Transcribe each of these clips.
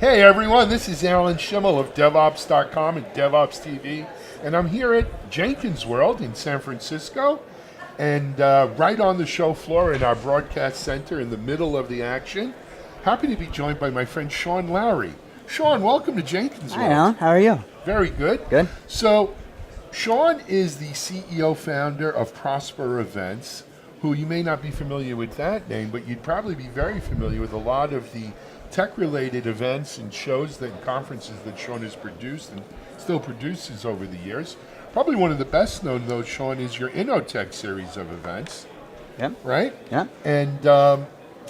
Hey everyone, this is Alan Schimmel of DevOps.com and DevOps TV, and I'm here at Jenkins World in San Francisco, and right on the show floor in our broadcast center in the middle of the action. Happy to be joined by my friend Sean Lowery. Sean, welcome to Jenkins World. Hi Alan, how are you? Very good. Good. So, Sean is the CEO founder of Prosper Events, who you may not be familiar with that name, but you'd probably be very familiar with a lot of the tech-related events and shows and conferences that Sean has produced and still produces over the years. Probably one of the best known, though, Sean, is your Innotech series of events. Yep. Right? Yeah. And why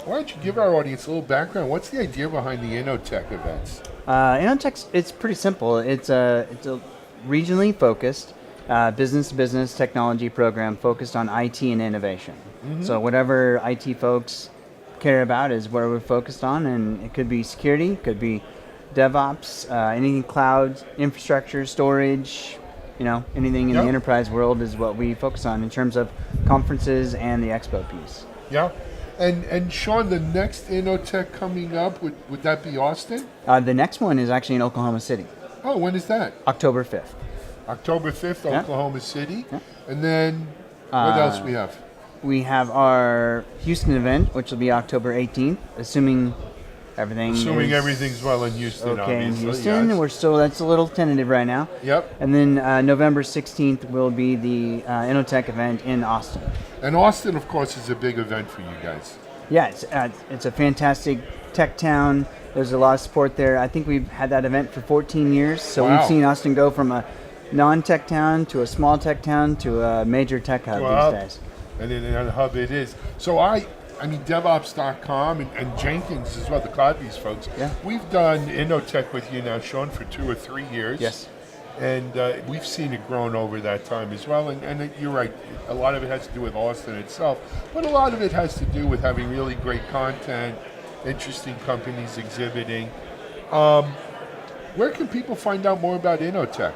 don't you give our audience a little background? What's the idea behind the Innotech events? Innotech, it's pretty simple. It's a regionally focused business-to-business technology program focused on IT and innovation. Mm-hmm. So whatever IT folks care about is where we're focused on, and it could be security, it could be DevOps, anything cloud, infrastructure, storage, anything in the enterprise world is what we focus on in terms of conferences and the expo piece. Yeah. And Sean, the next Innotech coming up, would that be Austin? The next one is actually in Oklahoma City. Oh, when is that? October 5th. October 5th, Yeah. Oklahoma City. Yeah. And then what else we have? We have our Houston event, which will be October 18th, assuming everything's well in Houston, okay in obviously. Houston. Yes. That's a little tentative right now. Yep. And then November 16th will be the Innotech event in Austin. And Austin, of course, is a big event for you guys. Yeah, it's a fantastic tech town. There's a lot of support there. I think we've had that event for 14 years, so Wow. we've seen Austin go from a non-tech town to a small tech town to a major tech hub these days. And then a hub it is. So I mean, DevOps.com and Jenkins as well, the CloudBees folks. Yeah. We've done Innotech with you now, Sean, for 2 or 3 years. Yes. And we've seen it grown over that time as well. And you're right, a lot of it has to do with Austin itself, but a lot of it has to do with having really great content, interesting companies exhibiting. Where can people find out more about Innotech?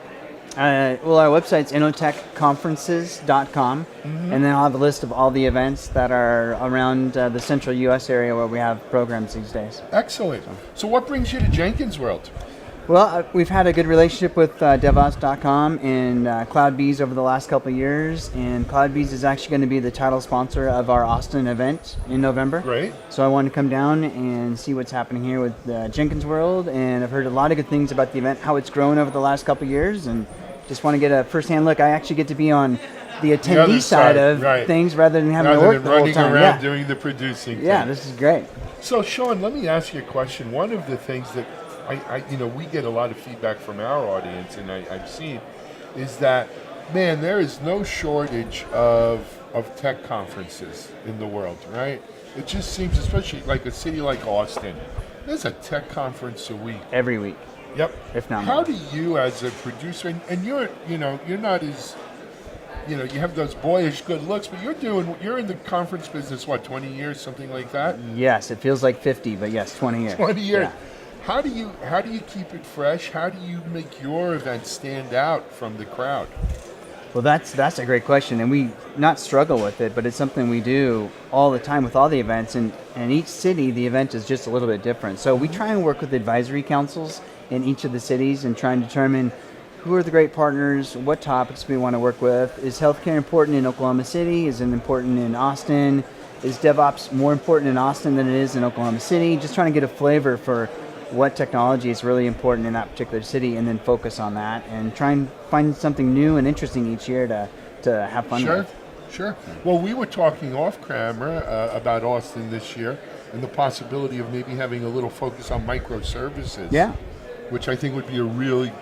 Well, our website's innotechconferences.com, and then I'll have a list of all the events that are around the central U.S. area where we have programs these days. Excellent. So what brings you to Jenkins World? Well, we've had a good relationship with DevOps.com and CloudBees over the last couple of years, and CloudBees is actually going to be the title sponsor of our Austin event in November. Great. So I wanted to come down and see what's happening here with Jenkins World, and I've heard a lot of good things about the event, how it's grown over the last couple of years, and just want to get a first-hand look. I actually get to be on the attendee side of things rather than having to work the whole time. Running around doing the producing thing. Yeah, this is great. So Sean, let me ask you a question. One of the things that we get a lot of feedback from our audience, and I've seen, is that, man, there is no shortage of tech conferences in the world, right? It just seems, especially like a city like Austin, there's a tech conference a week. Every week. Yep. If not How more. do you, as a producer, and you're not as, you have those boyish good looks, but you're in the conference business, what, 20 years, something like that? Yes, it feels like 50, but yes, 20 years. 20 years. Yeah. How do you keep it fresh? How do you make your event stand out from the crowd? Well, that's a great question, and we not struggle with it, but it's something we do all the time with all the events, and each city, the event is just a little bit different. So we try and work with advisory councils in each of the cities and try and determine who are the great partners, what topics we want to work with. Is healthcare important in Oklahoma City? Is it important in Austin? Is DevOps more important in Austin than it is in Oklahoma City? Just trying to get a flavor for what technology is really important in that particular city, and then focus on that and try and find something new and interesting each year to have fun with. Sure. Well, we were talking off camera about Austin this year and the possibility of maybe having a little focus on microservices. Yeah. Which I think would be a really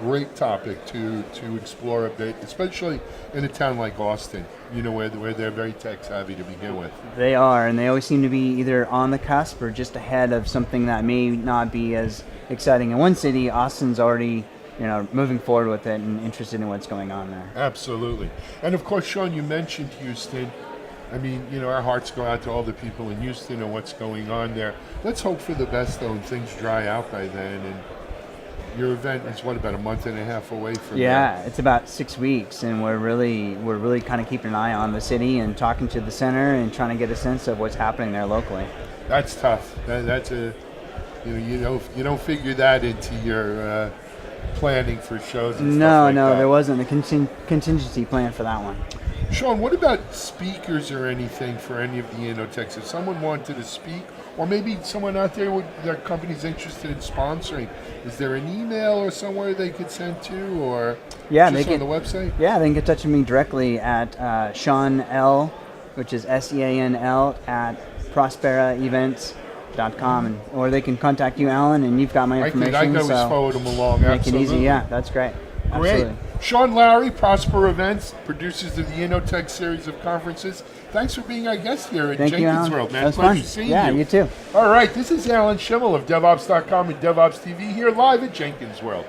great topic to explore a bit, especially in a town like Austin, where they're very tech savvy to begin with. They are, and they always seem to be either on the cusp or just ahead of something that may not be as exciting in one city. Austin's already, moving forward with it and interested in what's going on there. Absolutely. And of course, Sean, you mentioned Houston. I mean, our hearts go out to all the people in Houston and what's going on there. Let's hope for the best, though, and things dry out by then. And your event is about a month and a half away from Yeah, it's about 6 weeks, and we're really kind of keeping an eye on the city and talking to the center and trying to get a sense of what's happening there locally. That's tough. You don't figure that into your planning for shows. And No, stuff like no, that. there wasn't a contingency plan for that one. Sean, what about speakers or anything for any of the Innotechs? If someone wanted to speak, or maybe someone out there their company's interested in sponsoring, is there an email or somewhere they could send to, or Yeah, just they on can, the website? Yeah, they can get in touch with me directly at Sean L, which is SEANL at prosperaevents.com, or they can contact you, Alan, and you've got my information. I could always so forward them along. make Absolutely. it easy. Yeah, that's great. Great. Absolutely. Sean Lowery, Prosper Events, producers of the Innotech series of conferences. Thanks for being our guest here at Thank you, Jenkins Alan. World, man. That was Pleasure fun. seeing Yeah, you too. All right, this is Alan Schimmel of DevOps.com and DevOps TV here live at Jenkins World.